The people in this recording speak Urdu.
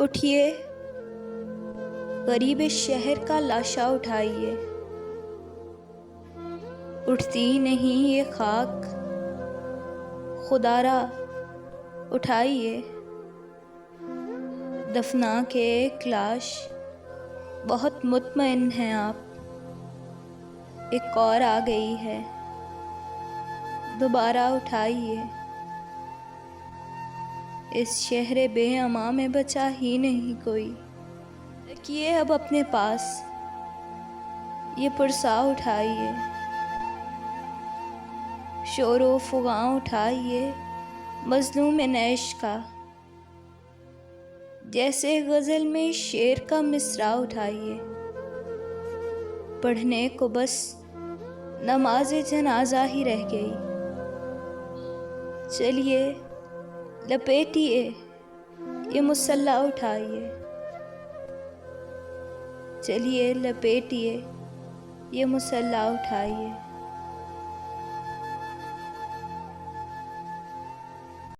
اٹھیے غریب شہر کا لاشا اٹھائیے، اٹھتی نہیں یہ خاک خدا را اٹھائیے، دفنا کے ایک لاش بہت مطمئن ہیں آپ، ایک اور آ گئی ہے دوبارہ اٹھائیے، اس شہر بے امان میں بچا ہی نہیں کوئی، رکھیے اب اپنے پاس یہ پرسا اٹھائیے، شور و فغاں اٹھائیے مظلوم نیش کا، جیسے غزل میں شعر کا مصرع اٹھائیے، پڑھنے کو بس نماز جنازہ ہی رہ گئی، چلیے لپیٹیے یہ مصلی اٹھائیے، چلیے لپیٹیے یہ مصلی اٹھائیے۔